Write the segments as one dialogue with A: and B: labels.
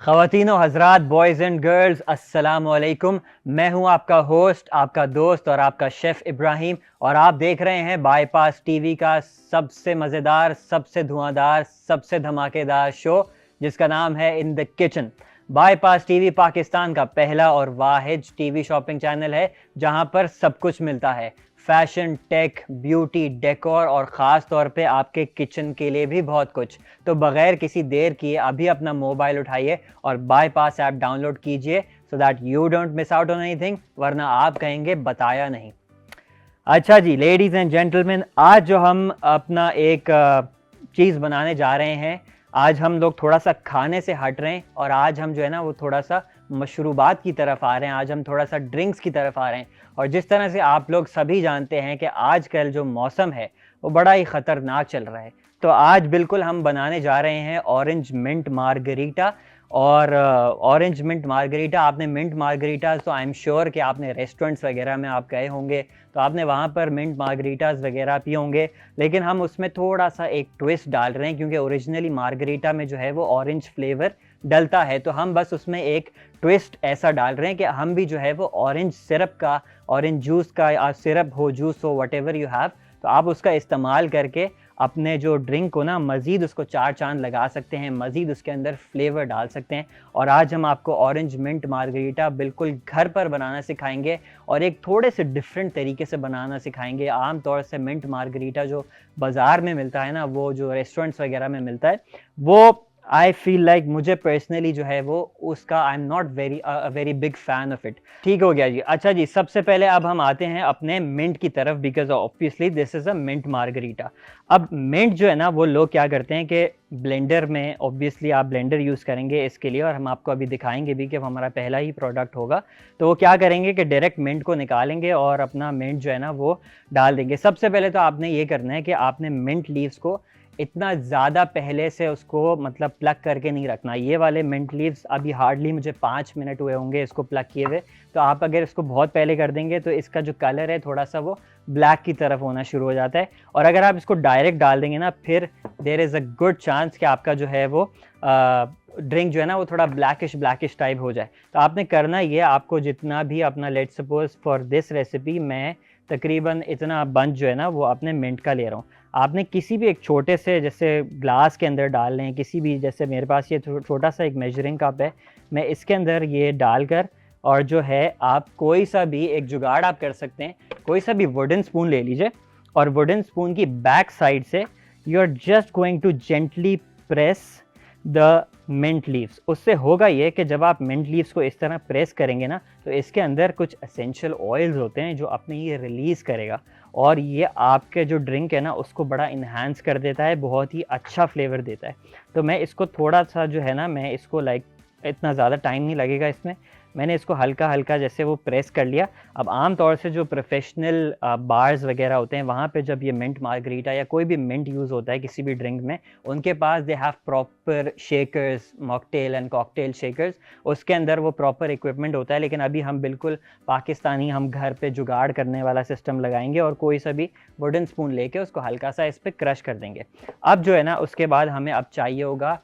A: ख़वातीनो Hazrat, boys and girls, अस्सलाम वालेकुम। मैं हूं आपका होस्ट, आपका दोस्त और आपका शेफ़ इब्राहिम, और आप देख रहे हैं बाईपास टीवी का सबसे मज़ेदार, सबसे धुआंधार, सबसे धमाकेदार शो, जिसका नाम है in the kitchen. Bypass TV Pakistan का पहला और वाहिद टीवी शॉपिंग चैनल है जहां पर सब कुछ मिलता है। फैशन, टेक, ब्यूटी, डेकोर और ख़ास तौर पे आपके किचन के लिए भी बहुत कुछ। तो बगैर किसी देर किए अभी अपना मोबाइल उठाइए और बाईपास ऐप डाउनलोड कीजिए, so that you don't miss out on anything, वरना आप कहेंगे बताया नहीं। अच्छा जी, लेडीज़ एंड जेंटलमैन, आज जो हम अपना एक चीज़ बनाने जा रहे हैं, आज हम लोग थोड़ा सा खाने से हट रहे हैं और आज हम जो है ना वो थोड़ा सा मशरूबात की तरफ आ रहे हैं। आज हम थोड़ा सा ड्रिंक्स की तरफ आ रहे हैं। और जिस तरह से आप लोग सभी जानते हैं कि आजकल जो मौसम है वो बड़ा ही ख़तरनाक चल रहा है, तो आज बिल्कुल हम बनाने जा रहे हैं ऑरेंज मिंट मार्गरीटा। और ऑरेंज मिंट मार्गरीटा, आपने मिंट मार्गरीटा तो आई एम श्योर कि आपने रेस्टोरेंट्स वगैरह में आप गए होंगे, तो आपने वहाँ पर मिंट मार्गरीटास वगैरह पिए होंगे। लेकिन हम उसमें थोड़ा सा एक ट्विस्ट डाल रहे हैं, क्योंकि ओरिजिनली मार्गरीटा में जो है वो ऑरेंज फ्लेवर डलता है, तो हम बस उसमें एक ट्विस्ट ऐसा डाल रहे हैं कि हम भी जो है वो ऑरेंज सिरप का, ऑरेंज जूस का, या सिरप हो, जूस हो, वट एवर यू हैव, तो आप उसका इस्तेमाल करके अपने जो ड्रिंक को ना मज़ीद उसको चार चांद लगा सकते हैं, मज़ीद उसके अंदर फ्लेवर डाल सकते हैं। और आज हम आपको ऑरेंज मिंट मार्गरीटा बिल्कुल घर पर बनाना सिखाएंगे और एक थोड़े से डिफरेंट तरीके से बनाना सिखाएंगे। आम तौर से मिंट मार्गरीटा जो बाज़ार में मिलता है ना, वो जो रेस्टोरेंट्स वगैरह में मिलता है, वो आई फील लाइक मुझे पर्सनली जो है वो उसका I am not very big fan of it. ठीक हो गया जी। अच्छा जी, सबसे पहले अब हम आते हैं अपने मिंट की तरफ, because obviously this is a mint margarita. अब मिंट जो है ना वो लोग क्या करते हैं कि ब्लेंडर में, ऑब्वियसली आप ब्लेंडर यूज़ करेंगे इसके लिए, और हम आपको अभी दिखाएंगे भी कि हमारा पहला ही प्रोडक्ट होगा। तो वो क्या करेंगे कि डायरेक्ट मिंट को निकालेंगे और अपना मिंट जो है ना वो डाल देंगे। सबसे पहले तो आपने ये करना है कि आपने मिंट लीव्स को इतना ज़्यादा पहले से उसको मतलब प्लग करके नहीं रखना। ये वाले मिंट लीव्स अभी हार्डली मुझे 5 मिनट हुए होंगे इसको प्लग किए हुए, तो आप अगर इसको बहुत पहले कर देंगे तो इसका जो कलर है थोड़ा सा वो ब्लैक की तरफ होना शुरू हो जाता है। और अगर आप इसको डायरेक्ट डाल देंगे ना, फिर there is a good chance कि आपका जो है वो ड्रिंक जो है ना वो थोड़ा ब्लैकिश टाइप हो जाए। तो आपने करना ये, आपको जितना भी अपना, let's suppose for this recipe मैं तकरीबन इतना बंच जो है ना वो अपने मिंट का ले रहा हूँ। आपने किसी भी एक छोटे से जैसे ग्लास के अंदर डाल लें, किसी भी, जैसे मेरे पास ये छोटा सा एक मेजरिंग कप है, मैं इसके अंदर ये डालकर, और जो है आप कोई सा भी एक जुगाड़ आप कर सकते हैं, कोई सा भी वुडन स्पून ले लीजिए, और वुडन स्पून की बैक साइड से you are just going to gently press the mint leaves. उससे होगा ये कि जब आप मिंट लीव्स को इस तरह प्रेस करेंगे ना, तो इसके अंदर कुछ एसेंशियल ऑयल्स होते हैं जो अपने ये रिलीज़ करेगा, और ये आपके जो ड्रिंक है ना उसको बड़ा इन्हांस कर देता है, बहुत ही अच्छा फ्लेवर देता है। तो मैं इसको थोड़ा सा जो है ना, मैं इसको लाइक, इतना ज़्यादा टाइम नहीं लगेगा इसमें, मैंने इसको हल्का हल्का जैसे वो प्रेस कर लिया। अब आम तौर से जो प्रोफेशनल बार्स वगैरह होते हैं, वहाँ पे जब ये मिंट मार्गरीटा या कोई भी मिंट यूज़ होता है किसी भी ड्रिंक में, उनके पास they have proper shakers, mocktail and cocktail shakers, उसके अंदर वो प्रॉपर इक्विपमेंट होता है। लेकिन अभी हम बिल्कुल पाकिस्तानी, हम घर पे जुगाड़ करने वाला सिस्टम लगाएंगे और कोई सा भी वुडन स्पून लेके उसको हल्का सा इस पर क्रश कर देंगे। अब जो है ना उसके बाद हमें अब चाहिए होगा,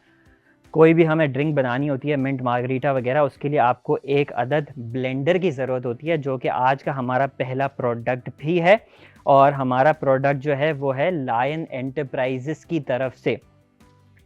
A: कोई भी हमें ड्रिंक बनानी होती है मिंट मार्गरीटा वगैरह, उसके लिए आपको एक अदद ब्लेंडर की ज़रूरत होती है, जो कि आज का हमारा पहला प्रोडक्ट भी है। और हमारा प्रोडक्ट जो है वो है लायन एंटरप्राइजेस की तरफ से।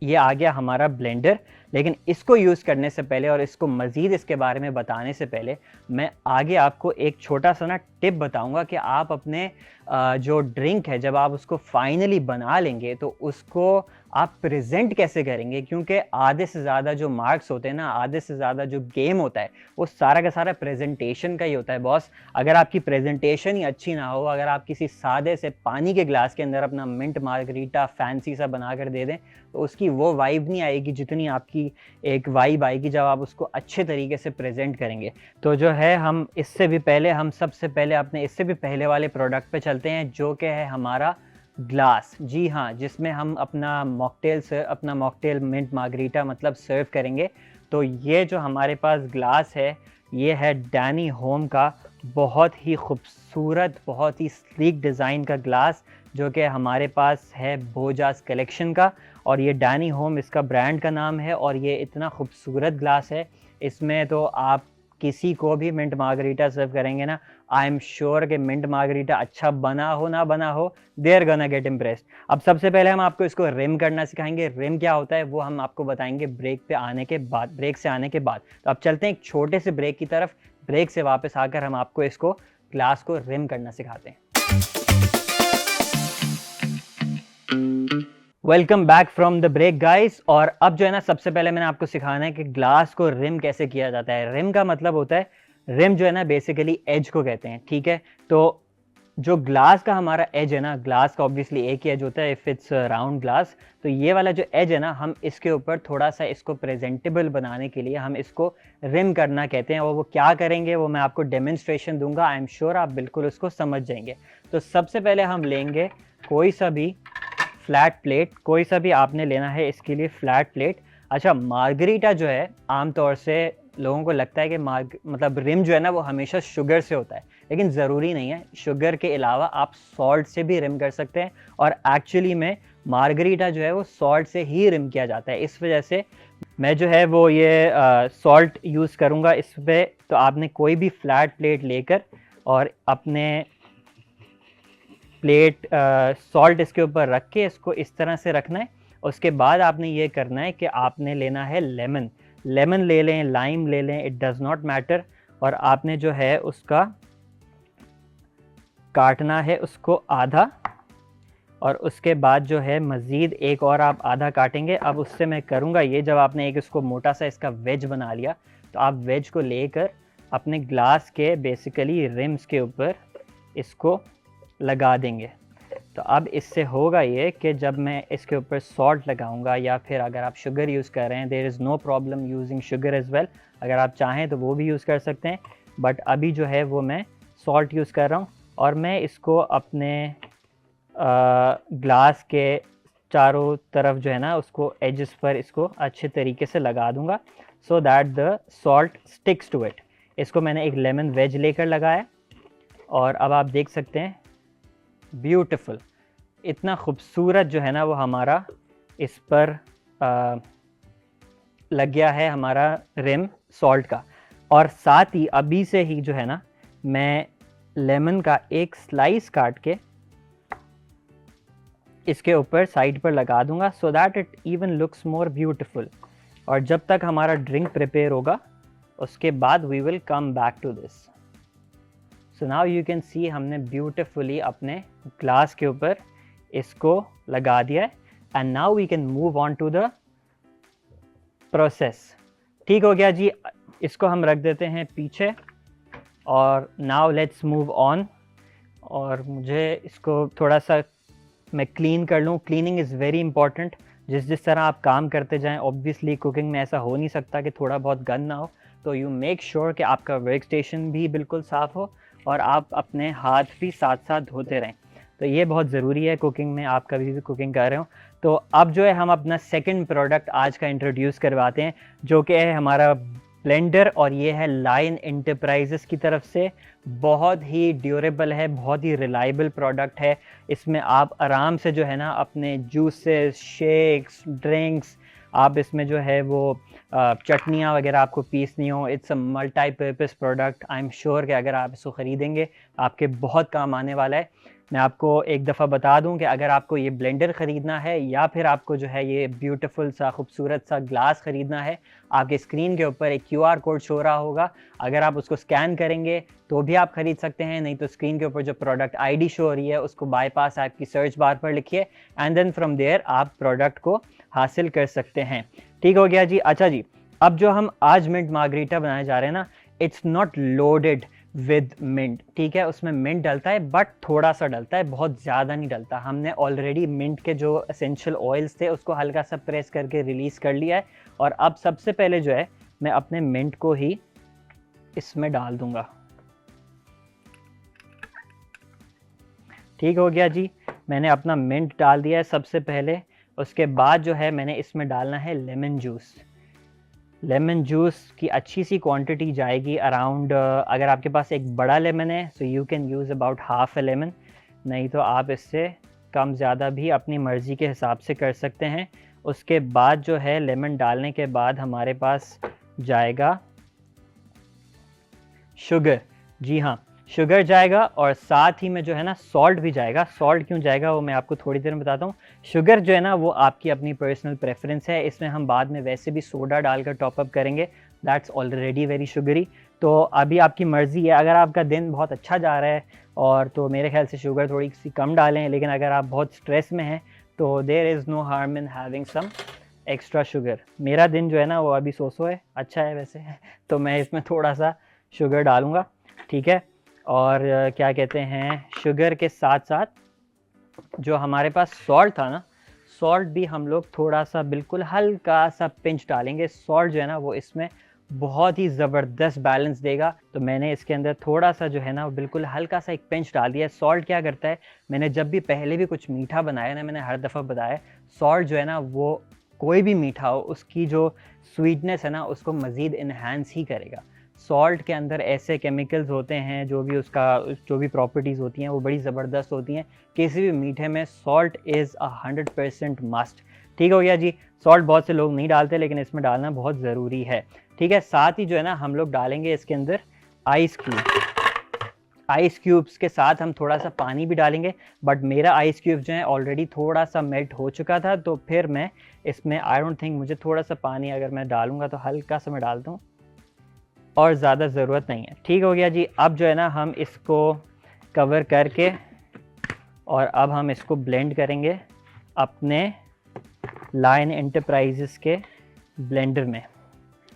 A: ये आ गया हमारा ब्लेंडर। लेकिन इसको यूज़ करने से पहले और इसको मज़ीद इसके बारे में बताने से पहले, मैं आगे आपको एक छोटा सा ना टिप बताऊंगा कि आप अपने जो ड्रिंक है, जब आप उसको फाइनली बना लेंगे तो उसको आप प्रेजेंट कैसे करेंगे। क्योंकि आधे से ज़्यादा जो मार्क्स होते हैं ना, आधे से ज़्यादा जो गेम होता है, वो सारा का सारा प्रेजेंटेशन का ही होता है बॉस। अगर आपकी प्रेजेंटेशन ही अच्छी ना हो, अगर आप किसी सादे से पानी के ग्लास के अंदर अपना मिंट मार्गरीटा फैंसी सा बना कर दे दें, तो उसकी वो वाइब नहीं आएगी जितनी आपकी एक वाइब आएगी जब आप उसको अच्छे तरीके से प्रेजेंट करेंगे। तो जो है, हम इससे भी पहले, हम सबसे पहले अपने इससे भी पहले वाले प्रोडक्ट पे चलते हैं, जो कि है हमारा ग्लास। जी हाँ, जिसमें हम अपना मॉकटेल मिंट मार्गरीटा मतलब सर्व करेंगे। तो ये जो हमारे पास ग्लास है, ये है डैनी होम का बहुत ही खूबसूरत, बहुत ही स्लीक डिज़ाइन का ग्लास, जो कि हमारे पास है बोजास कलेक्शन का, और ये डैनी होम इसका ब्रांड का नाम है। और ये इतना खूबसूरत ग्लास है, इसमें तो आप किसी को भी मिंट मार्गरीटा सर्व करेंगे ना, आई एम श्योर कि मिंट मार्गरीटा अच्छा बना हो ना बना हो, they are gonna get impressed. अब सबसे पहले हम आपको इसको रिम करना सिखाएंगे। रिम क्या होता है वो हम आपको बताएंगे ब्रेक पे आने के बाद, ब्रेक से आने के बाद। तो अब चलते हैं एक छोटे से ब्रेक की तरफ। ब्रेक से वापस आकर हम आपको इसको ग्लास को रिम करना सिखाते हैं। Welcome back from the break guys. और अब जो है ना, सबसे पहले मैंने आपको सिखाना है कि ग्लास को रिम कैसे किया जाता है। रिम का मतलब होता है, रिम जो है ना बेसिकली एज को कहते हैं, ठीक है। तो जो ग्लास का हमारा एज है ना, ग्लास का ऑब्वियसली एक ही एज होता है इफ़ इट्स राउंड ग्लास। तो ये वाला जो एज है ना, हम इसके ऊपर थोड़ा सा इसको प्रेजेंटेबल बनाने के लिए हम इसको रिम करना कहते हैं। और वो क्या करेंगे वो मैं आपको डेमोन्स्ट्रेशन दूंगा, आई एम श्योर आप बिल्कुल उसको समझ जाएंगे। तो सबसे पहले हम लेंगे कोई सा भी फ्लैट प्लेट, कोई सा भी आपने लेना है इसके लिए फ्लैट प्लेट। अच्छा, मार्गरीटा जो है आमतौर से लोगों को लगता है कि मतलब रिम जो है ना वो हमेशा शुगर से होता है, लेकिन ज़रूरी नहीं है। शुगर के अलावा आप सॉल्ट से भी रिम कर सकते हैं, और एक्चुअली में मार्गरीटा जो है वो सॉल्ट से ही रिम किया जाता है। इस वजह से मैं जो है वो ये सॉल्ट यूज़ करूँगा इस पर। तो आपने कोई भी फ्लैट प्लेट लेकर और अपने प्लेट सॉल्ट इसके ऊपर रख के इसको इस तरह से रखना है। उसके बाद आपने ये करना है कि आपने लेना है लेमन। लेमन ले लें, लाइम ले लें, इट डज़ नॉट मैटर। और आपने जो है उसका काटना है उसको आधा, और उसके बाद जो है मज़ीद एक और आप आधा काटेंगे। अब उससे मैं करूँगा ये, जब आपने एक इसको मोटा सा इसका वेज बना लिया, तो आप वेज को लेकर अपने ग्लास के बेसिकली रिम्स के ऊपर इसको लगा देंगे। तो अब इससे होगा ये कि जब मैं इसके ऊपर सॉल्ट लगाऊंगा, या फिर अगर आप शुगर यूज़ कर रहे हैं, there is no problem using sugar as well. अगर आप चाहें तो वो भी यूज़ कर सकते हैं, बट अभी जो है वो मैं सॉल्ट यूज़ कर रहा हूँ। और मैं इसको अपने ग्लास के चारों तरफ जो है ना उसको एजेस पर इसको अच्छे तरीके से लगा दूंगा, so that the salt sticks to it. इसको मैंने एक लेमन वेज लेकर लगाया, और अब आप देख सकते हैं ब्यूटीफुल, इतना खूबसूरत जो है ना वो हमारा इस पर लग गया है हमारा रिम सॉल्ट का। और साथ ही अभी से ही जो है ना मैं लेमन का एक स्लाइस काट के इसके ऊपर साइड पर लगा दूंगा, so that it even looks more beautiful. और जब तक हमारा ड्रिंक प्रिपेयर होगा उसके बाद we will come back to this. So now you can see हमने ब्यूटीफुली अपने ग्लास के ऊपर इसको लगा दिया है। And now we can move on to the process. ठीक हो गया जी, इसको हम रख देते हैं पीछे, और नाउ लेट्स मूव ऑन। और मुझे इसको थोड़ा सा मैं क्लीन कर लूँ। Cleaning is very important. जिस तरह आप काम करते जाएं, ऑब्वियसली कुकिंग में ऐसा हो नहीं सकता कि थोड़ा बहुत गंद ना हो। तो यू मेक श्योर कि आपका वर्क स्टेशन भी बिल्कुल साफ़ हो, और आप अपने हाथ भी साथ साथ धोते रहें। तो ये बहुत ज़रूरी है कुकिंग में, आप कभी भी कुकिंग कर रहे हो। तो अब जो है हम अपना सेकंड प्रोडक्ट आज का इंट्रोड्यूस करवाते हैं, जो कि है हमारा ब्लेंडर। और ये है लाइन एंटरप्राइजेस की तरफ से। बहुत ही ड्यूरेबल है, बहुत ही रिलायबल प्रोडक्ट है। इसमें आप आराम से जो है ना अपने जूसेस, शेक्स, ड्रिंक्स, आप इसमें जो है वो चटनियाँ वगैरह आपको पीसनी हो, it's a multipurpose product. I am sure कि अगर आप इसको ख़रीदेंगे आपके बहुत काम आने वाला है। मैं आपको एक दफ़ा बता दूं कि अगर आपको ये ब्लेंडर ख़रीदना है, या फिर आपको जो है ये ब्यूटीफुल सा खूबसूरत सा ग्लास ख़रीदना है, आपके स्क्रीन के ऊपर एक QR कोड शो रहा होगा। अगर आप उसको स्कैन करेंगे तो भी आप ख़रीद सकते हैं, नहीं तो स्क्रीन के ऊपर जो प्रोडक्ट ID शो हो रही है उसको बाईपास ऐप की सर्च बार पर लिखिए, एंड देन फ्रॉम देयर आप प्रोडक्ट को हासिल कर सकते हैं। ठीक हो गया जी। अच्छा जी, अब जो हम आज मिंट मार्गरीटा बनाने जा रहे हैं ना, it's not loaded with mint, ठीक है। उसमें मिंट डलता है, बट थोड़ा सा डलता है, बहुत ज़्यादा नहीं डलता। हमने ऑलरेडी मिंट के जो एसेंशियल ऑयल्स थे उसको हल्का सा प्रेस करके रिलीज़ कर लिया है। और अब सबसे पहले जो है मैं अपने मिंट को ही इसमें डाल दूंगा। ठीक हो गया जी, मैंने अपना मिंट डाल दिया है सबसे पहले। उसके बाद जो है मैंने इसमें डालना है लेमन जूस। लेमन जूस की अच्छी सी क्वांटिटी जाएगी अराउंड, अगर आपके पास एक बड़ा लेमन है so you can use about half A lemon, नहीं तो आप इससे कम ज़्यादा भी अपनी मर्ज़ी के हिसाब से कर सकते हैं। उसके बाद जो है लेमन डालने के बाद हमारे पास जाएगा शुगर। जी हाँ, शुगर जाएगा और साथ ही में जो है ना सॉल्ट भी जाएगा। सॉल्ट क्यों जाएगा वो मैं आपको थोड़ी देर में बताता हूँ। शुगर जो है ना वो आपकी अपनी पर्सनल प्रेफरेंस है। इसमें हम बाद में वैसे भी सोडा डालकर टॉप अप करेंगे, दैट्स ऑलरेडी वेरी शुगरी। तो अभी आपकी मर्ज़ी है, अगर आपका दिन बहुत अच्छा जा रहा है और तो मेरे ख्याल से शुगर थोड़ी सी कम डालें, लेकिन अगर आप बहुत स्ट्रेस में हैं तो there is no harm in having some extra sugar. मेरा दिन जो है ना वो अभी सो है, अच्छा है वैसे तो मैं इसमें थोड़ा सा शुगर डालूँगा, ठीक है। और क्या कहते हैं, शुगर के साथ साथ जो हमारे पास सॉल्ट था ना, सॉल्ट भी हम लोग थोड़ा सा बिल्कुल हल्का सा पिंच डालेंगे। सॉल्ट जो है ना वो इसमें बहुत ही ज़बरदस्त बैलेंस देगा। तो मैंने इसके अंदर थोड़ा सा जो है ना वो बिल्कुल हल्का सा एक पिंच डाल दिया है। सॉल्ट क्या करता है, मैंने जब भी पहले भी कुछ मीठा बनाया ना, मैंने हर दफ़ा बताया सॉल्ट जो है ना वो कोई भी मीठा हो उसकी जो स्वीटनेस है ना उसको मज़ीद इन्हांस ही करेगा। सॉल्ट के अंदर ऐसे केमिकल्स होते हैं, जो भी प्रॉपर्टीज़ होती हैं वो बड़ी ज़बरदस्त होती हैं। किसी भी मीठे में सॉल्ट इज़ 100% मस्ट। ठीक हो गया जी। सॉल्ट बहुत से लोग नहीं डालते, लेकिन इसमें डालना बहुत ज़रूरी है, ठीक है। साथ ही जो है ना हम लोग डालेंगे इसके अंदर आइस क्यूब। आइस क्यूब्स के साथ हम थोड़ा सा पानी भी डालेंगे, बट मेरा आइस क्यूब जो है ऑलरेडी थोड़ा सा मेल्ट हो चुका था, तो फिर मैं इसमें आई डोंट थिंक मुझे थोड़ा सा पानी अगर मैं डालूँगा तो हल्का सा मैं डालता हूँ और ज़्यादा ज़रूरत नहीं है। ठीक हो गया जी। अब जो है ना हम इसको कवर करके और अब हम इसको ब्लेंड करेंगे अपने लायन एंटरप्राइजेस के ब्लेंडर में,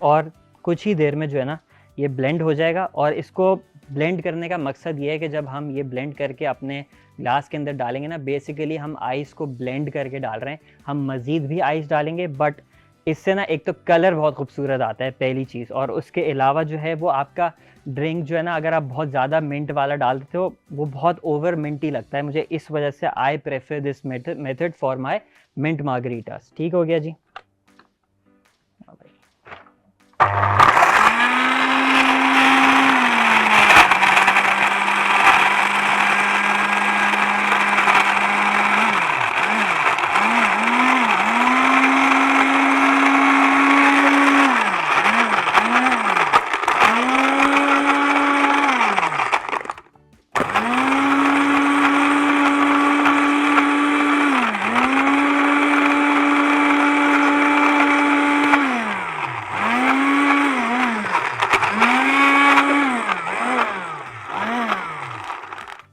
A: और कुछ ही देर में जो है ना ये ब्लेंड हो जाएगा। और इसको ब्लेंड करने का मकसद ये है कि जब हम ये ब्लेंड करके अपने ग्लास के अंदर डालेंगे ना, बेसिकली हम आइस को ब्लेंड करके डाल रहे हैं। हम मज़ीद भी आइस डालेंगे, बट इससे ना एक तो कलर बहुत खूबसूरत आता है पहली चीज़, और उसके अलावा जो है वो आपका ड्रिंक जो है ना, अगर आप बहुत ज़्यादा मिंट वाला डाल देते हो वो बहुत ओवर मिंटी लगता है मुझे। इस वजह से I prefer this method for my mint margaritas. ठीक हो गया जी।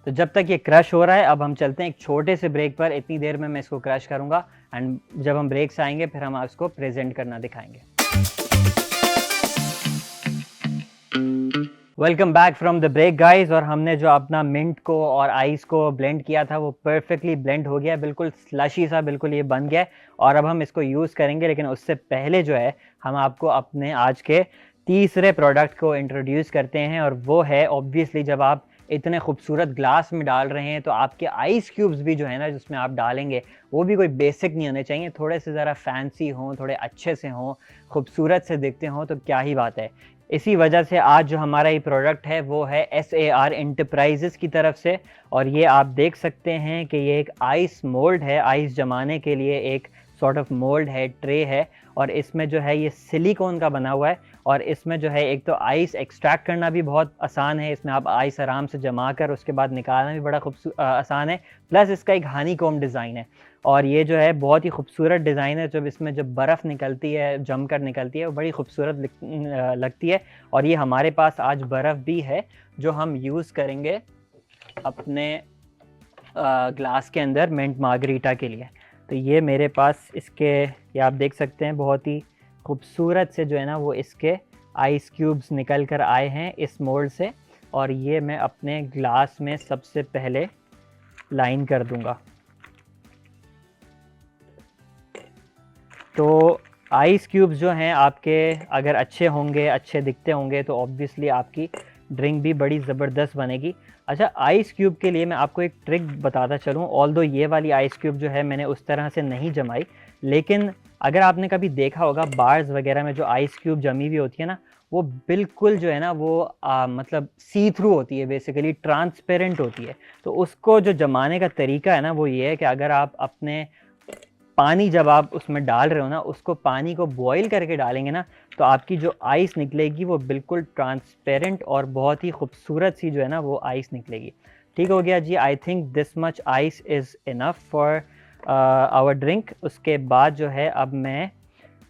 A: तो जब तक ये क्रश हो रहा है, अब हम चलते हैं एक छोटे से ब्रेक पर। इतनी देर में मैं इसको क्रश करूंगा एंड जब हम ब्रेक से आएंगे फिर हम इसको प्रेजेंट करना दिखाएंगे। Welcome back from the break guys. और हमने जो अपना मिंट को और आइस को ब्लेंड किया था वो परफेक्टली ब्लेंड हो गया, बिल्कुल स्लशी सा बिल्कुल ये बन गया। और अब हम इसको यूज़ करेंगे, लेकिन उससे पहले जो है हम आपको अपने आज के तीसरे प्रोडक्ट को इंट्रोड्यूस करते हैं, और वो है ऑब्वियसली जब आप इतने खूबसूरत ग्लास में डाल रहे हैं तो आपके आइस क्यूब्स भी जो है ना जिसमें आप डालेंगे वो भी कोई बेसिक नहीं होने चाहिए, थोड़े से ज़रा फैंसी हों, थोड़े अच्छे से हों, खूबसूरत से दिखते हों, तो क्या ही बात है। इसी वजह से आज जो हमारा ये प्रोडक्ट है वो है SAR एंटरप्राइजेस की तरफ से, और ये आप देख सकते हैं कि ये एक आइस मोल्ड है, आइस जमाने के लिए एक सॉर्ट ऑफ मोल्ड है, ट्रे है, और इसमें जो है ये सिलिकॉन का बना हुआ है। और इसमें जो है एक तो आइस एक्सट्रैक्ट करना भी बहुत आसान है, इसमें आप आइस आराम से जमा कर उसके बाद निकालना भी बड़ा आसान है, प्लस इसका एक हनीकॉम्ब डिज़ाइन है। और ये जो है बहुत ही खूबसूरत डिज़ाइन है, जब बर्फ़ निकलती है, जम कर निकलती है, वो बड़ी खूबसूरत लगती है। और ये हमारे पास आज बर्फ़ भी है जो हम यूज़ करेंगे अपने ग्लास के अंदर मिंट मार्गरीटा के लिए। तो ये मेरे पास ये आप देख सकते हैं बहुत ही खूबसूरत से जो है ना वो इसके आइस क्यूब्स निकल कर आए हैं इस मोल्ड से, और ये मैं अपने ग्लास में सबसे पहले लाइन कर दूंगा। तो आइस क्यूब्स जो हैं आपके अगर अच्छे होंगे, अच्छे दिखते होंगे, तो ऑब्वियसली आपकी ड्रिंक भी बड़ी ज़बरदस्त बनेगी। अच्छा, आइस क्यूब के लिए मैं आपको एक ट्रिक बताता चलूँ। ऑल्दो ये वाली आइस क्यूब जो है मैंने उस तरह से नहीं जमाई, लेकिन अगर आपने कभी देखा होगा बार्स वगैरह में जो आइस क्यूब जमी हुई होती है ना, वो बिल्कुल जो है ना वो मतलब सी थ्रू होती है, बेसिकली ट्रांसपेरेंट होती है। तो उसको जो जमाने का तरीका है ना वो ये है कि अगर आप अपने पानी जब आप उसमें डाल रहे हो ना, उसको पानी को बॉईल करके डालेंगे ना, तो आपकी जो आइस निकलेगी वो बिल्कुल ट्रांसपेरेंट और बहुत ही खूबसूरत सी जो है ना वो आइस निकलेगी। ठीक हो गया जी। I think this much ice is enough for our drink. उसके बाद जो है अब मैं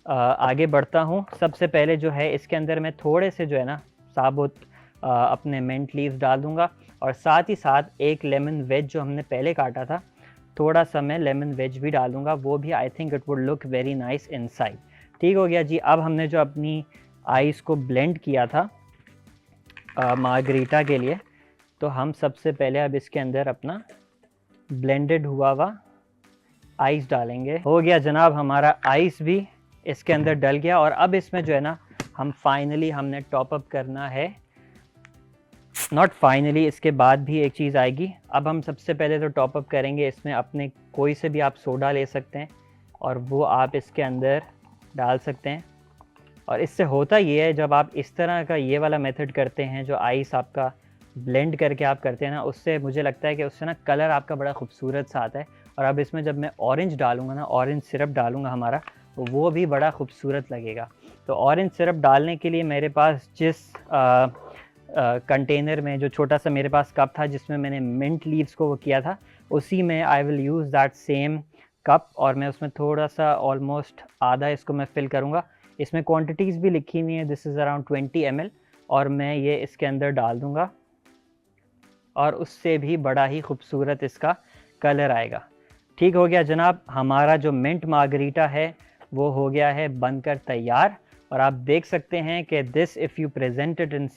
A: आगे बढ़ता हूँ। सबसे पहले जो है इसके अंदर मैं थोड़े से जो है ना साबुत अपने मिंट लीव्स डाल दूँगा, और साथ ही साथ एक लेमन वेज जो हमने पहले काटा था, थोड़ा सा मैं लेमन वेज भी डालूँगा, वो भी I think it would look very nice inside. ठीक हो गया जी। अब हमने जो अपनी आइस को ब्लेंड किया था मार्गरीटा के लिए, तो हम सबसे पहले अब इसके अंदर अपना ब्लेंडेड हुआ आइस डालेंगे। हो गया जनाब हमारा आइस भी इसके अंदर डल गया, और अब इसमें जो है ना हम फाइनली हमने टॉप अप करना है, नॉट फाइनली, इसके बाद भी एक चीज़ आएगी। अब हम सबसे पहले तो टॉप अप करेंगे इसमें अपने कोई से भी आप सोडा ले सकते हैं और वो आप इसके अंदर डाल सकते हैं। और इससे होता ये है, जब आप इस तरह का ये वाला मेथड करते हैं जो आइस आपका ब्लेंड करके आप करते हैं ना, उससे मुझे लगता है कि उससे ना कलर आपका बड़ा खूबसूरत सा आता है। और अब इसमें जब मैं ऑरेंज डालूँगा ना, ऑरेंज सिरप डालूँगा हमारा, तो वो भी बड़ा खूबसूरत लगेगा। तो ऑरेंज सिरप डालने के लिए मेरे पास जिस कंटेनर में, जो छोटा सा मेरे पास कप था जिसमें मैंने मिंट लीव्स को वो किया था, उसी में I will use that same cup, और मैं उसमें थोड़ा सा ऑलमोस्ट आधा इसको मैं फिल करूँगा। इसमें क्वांटिटीज़ भी लिखी हुई हैं, दिस इज़ अराउंड 20 ml, और मैं ये इसके अंदर डाल दूँगा, और उससे भी बड़ा ही खूबसूरत इसका कलर आएगा। ठीक हो गया जनाब, हमारा जो मिंट मार्गरीटा है वो हो गया है बनकर तैयार। और आप देख सकते हैं कि this if you present it in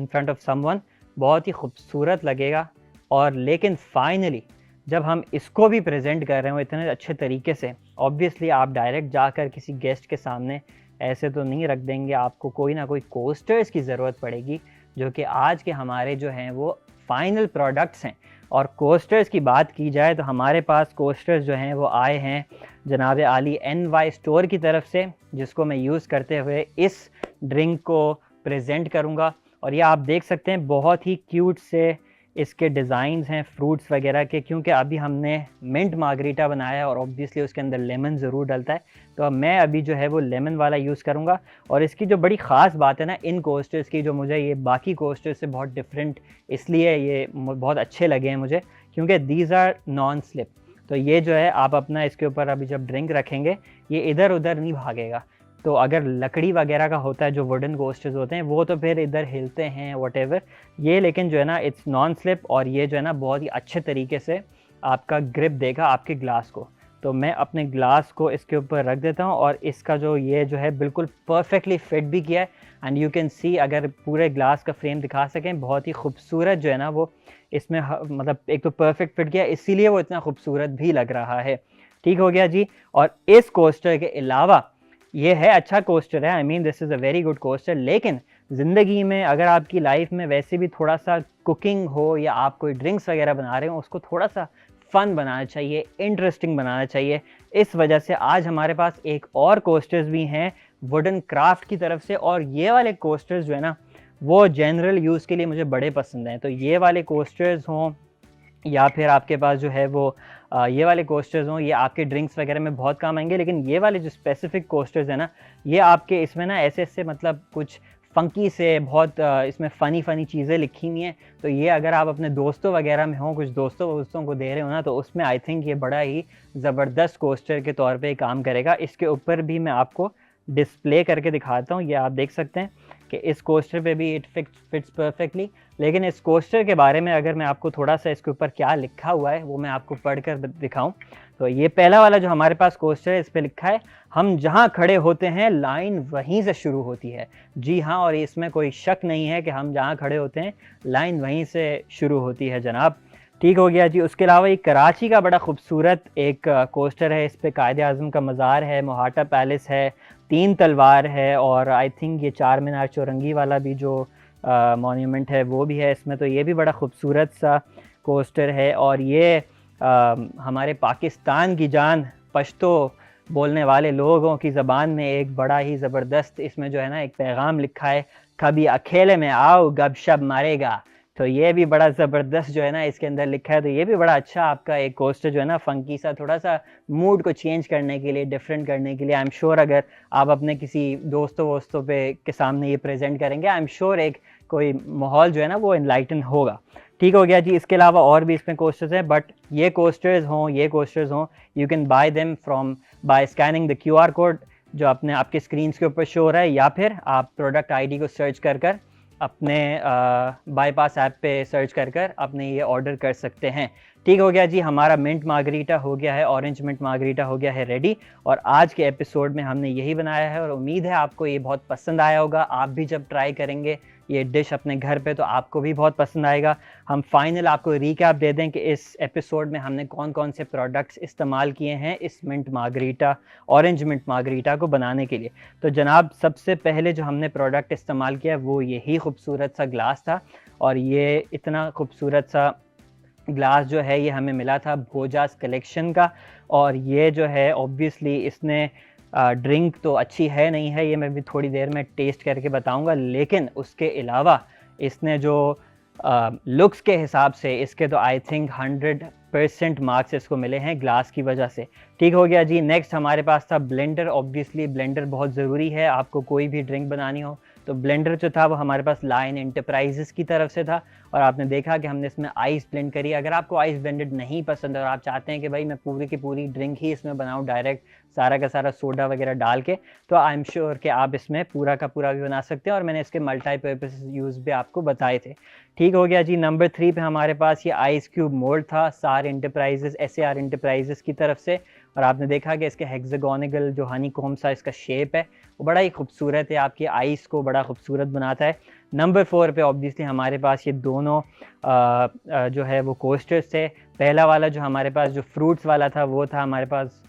A: front of someone, बहुत ही खूबसूरत लगेगा। और लेकिन फाइनली जब हम इसको भी प्रेजेंट कर रहे हो इतने अच्छे तरीके से, ऑब्वियसली आप डायरेक्ट जाकर किसी गेस्ट के सामने ऐसे तो नहीं रख देंगे, आपको कोई ना कोई कोस्टर्स की ज़रूरत पड़ेगी, जो कि आज के हमारे जो हैं वो फाइनल प्रोडक्ट्स हैं। और कोस्टर्स की बात की जाए तो हमारे पास कोस्टर्स जो हैं वो आए हैं जनाब आली NY स्टोर की तरफ से, जिसको मैं यूज़ करते हुए इस ड्रिंक को प्रेजेंट करूँगा। और ये आप देख सकते हैं बहुत ही क्यूट से इसके डिज़ाइंस हैं फ्रूट्स वगैरह के, क्योंकि अभी हमने मिंट मार्गरीटा बनाया है और ऑब्वियसली उसके अंदर लेमन ज़रूर डलता है। तो अब मैं अभी जो है वो लेमन वाला यूज़ करूँगा। और इसकी जो बड़ी ख़ास बात है ना इन कोस्टर्स की, जो मुझे ये बाकी कोस्टर्स से बहुत डिफरेंट इसलिए ये बहुत अच्छे लगे हैं मुझे, क्योंकि दीज आर नॉन स्लिप। तो ये जो है आप अपना इसके ऊपर अभी जब ड्रिंक रखेंगे ये इधर उधर नहीं भागेगा। तो अगर लकड़ी वगैरह का होता है, जो वुडन कोस्टर्स होते हैं, वो तो फिर इधर हिलते हैं व्हाटएवर, ये लेकिन जो है ना इट्स नॉन स्लिप, और ये जो है ना बहुत ही अच्छे तरीके से आपका ग्रिप देगा आपके ग्लास को। तो मैं अपने ग्लास को इसके ऊपर रख देता हूँ, और इसका जो ये जो है बिल्कुल परफेक्टली फिट भी किया है। एंड यू कैन सी, अगर पूरे ग्लास का फ्रेम दिखा सकें, बहुत ही खूबसूरत जो है ना वो इसमें मतलब एक तो परफेक्ट फिट किया है, इसीलिए वो इतना खूबसूरत भी लग रहा है। ठीक हो गया जी। और इस कोस्टर के अलावा ये है अच्छा कोस्टर है, I mean this is a very good coaster, लेकिन ज़िंदगी में अगर आपकी लाइफ में वैसे भी थोड़ा सा कुकिंग हो या आप कोई ड्रिंक्स वगैरह बना रहे हो, उसको थोड़ा सा फ़न बनाना चाहिए, इंटरेस्टिंग बनाना चाहिए। इस वजह से आज हमारे पास एक और कोस्टर्स भी हैं वुडन क्राफ्ट की तरफ से, और ये वाले कोस्टर्स जो है ना वो जनरल यूज़ के लिए मुझे बड़े पसंद हैं। तो ये वाले कोस्टर्स हों या फिर आपके पास जो है वो ये वाले कोस्टर्स हों, ये आपके ड्रिंक्स वगैरह में बहुत काम आएंगे। लेकिन ये वाले जो स्पेसिफिक कोस्टर्स हैं ना, ये आपके इसमें ना ऐसे ऐसे मतलब कुछ फ़ंकी से बहुत इसमें फ़नी चीज़ें लिखी हुई हैं। तो ये अगर आप अपने दोस्तों वगैरह में हों, कुछ दोस्तों वोस्तों को दे रहे हो ना, तो उसमें आई थिंक ये बड़ा ही ज़बरदस्त कोस्टर के तौर पे काम करेगा। इसके ऊपर भी मैं आपको डिस्प्ले करके दिखाता हूँ, ये आप देख सकते हैं कि इस कोस्टर पे भी इट फिट्स परफेक्टली। लेकिन इस कोस्टर के बारे में अगर मैं आपको थोड़ा सा इसके ऊपर क्या लिखा हुआ है वो मैं आपको पढ़कर दिखाऊं, तो ये पहला वाला जो हमारे पास कोस्टर है, इस पे लिखा है, हम जहां खड़े होते हैं लाइन वहीं से शुरू होती है। जी हाँ, और इसमें कोई शक नहीं है कि हम जहां खड़े होते हैं लाइन वहीं से शुरू होती है जनाब। ठीक हो गया जी। उसके अलावा ये कराची का बड़ा खूबसूरत एक कोस्टर है, इस पे कायद आज़म का मज़ार है, मोहाटा पैलेस है, 3 तलवार है, और आई थिंक ये 4 मीनार चौरंगी वाला भी जो मॉन्यूमेंट है वो भी है इसमें। तो ये भी बड़ा खूबसूरत सा कोस्टर है, और ये हमारे पाकिस्तान की जान पश्तो बोलने वाले लोगों की ज़बान में एक बड़ा ही ज़बरदस्त इसमें जो है ना एक पैगाम लिखा है, कभी अकेले में आओ गपशप मारेगा। तो ये भी बड़ा ज़बरदस्त जो है ना इसके अंदर लिखा है, तो ये भी बड़ा अच्छा आपका एक कोस्टर जो है ना फ़ंकी सा, थोड़ा-सा मूड को चेंज करने के लिए, डिफरेंट करने के लिए। आई एम श्योर अगर आप अपने किसी दोस्तों-वोस्तों पे के सामने ये प्रेज़ेंट करेंगे, आई एम श्योर एक कोई माहौल जो है ना वो एनलाइटन होगा। ठीक हो गया जी। इसके अलावा और भी इसमें कोस्टर्स हैं, बट ये कोस्टर्स हों, you can buy them from by scanning the QR code जो अपने आपके स्क्रीन्स के ऊपर शो हो रहा है, या फिर आप प्रोडक्ट आईडी को सर्च कर अपने बाईपास ऐप पे सर्च कर अपने ये ऑर्डर कर सकते हैं। ठीक हो गया जी। हमारा मिंट मार्गरीटा हो गया है, ऑरेंज मिंट मार्गरीटा हो गया है रेडी, और आज के एपिसोड में हमने यही बनाया है और उम्मीद है आपको ये बहुत पसंद आया होगा। आप भी जब ट्राई करेंगे ये डिश अपने घर पे तो आपको भी बहुत पसंद आएगा। हम फाइनल आपको रिकैप दे दें कि इस एपिसोड में हमने कौन कौन से प्रोडक्ट्स इस्तेमाल किए हैं इस mint margarita, orange mint margarita को बनाने के लिए। तो जनाब, सबसे पहले जो हमने प्रोडक्ट इस्तेमाल किया वो यही खूबसूरत सा ग्लास था, और ये इतना खूबसूरत सा ग्लास जो है ये हमें मिला था भोजास कलेक्शन का। और ये जो है ऑब्वियसली इसने ड्रिंक तो अच्छी है नहीं है, ये मैं भी थोड़ी देर में टेस्ट करके बताऊंगा, लेकिन उसके अलावा इसने जो लुक्स के हिसाब से इसके तो आई थिंक 100% मार्क्स इसको मिले हैं ग्लास की वजह से। ठीक हो गया जी। नेक्स्ट हमारे पास था ब्लेंडर। ऑब्वियसली ब्लेंडर बहुत ज़रूरी है, आपको कोई भी ड्रिंक बनानी हो तो ब्लेंडर जो था वो हमारे पास लाइन एंटरप्राइजेस की तरफ से था, और आपने देखा कि हमने इसमें आइस ब्लेंड करी। अगर आपको आइस ब्लेंडेड नहीं पसंद और आप चाहते हैं कि भाई मैं पूरी की पूरी ड्रिंक ही इसमें बनाऊं डायरेक्ट सारा का सारा सोडा वगैरह डाल के, तो आई एम श्योर कि आप इसमें पूरा का पूरा भी बना सकते हैं, और मैंने इसके मल्टीपर्पस यूज़ भी आपको बताए थे। ठीक हो गया जी। नंबर 3 पे हमारे पास ये आइस क्यूब मोल्ड था SAR एंटरप्राइजेस की तरफ से, और आपने देखा कि इसके हेक्सागोनल जो हनी कॉम सा इसका शेप है वो बड़ा ही खूबसूरत है, आपकी आइस को बड़ा खूबसूरत बनाता है। नंबर 4 पे ऑब्वियसली हमारे पास ये दोनों जो है वो कोस्टर्स थे। पहला वाला जो हमारे पास जो फ्रूट्स वाला था वो था हमारे पास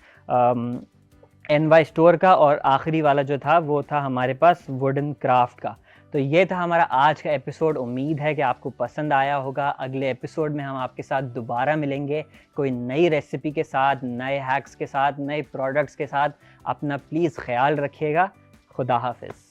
A: NY स्टोर का, और आखिरी वाला जो था वो था हमारे पास वुडन क्राफ्ट का। तो ये था हमारा आज का एपिसोड। उम्मीद है कि आपको पसंद आया होगा। अगले एपिसोड में हम आपके साथ दोबारा मिलेंगे कोई नई रेसिपी के साथ, नए हैक्स के साथ, नए प्रोडक्ट्स के साथ। अपना प्लीज़ ख्याल रखिएगा। खुदा हाफिज़।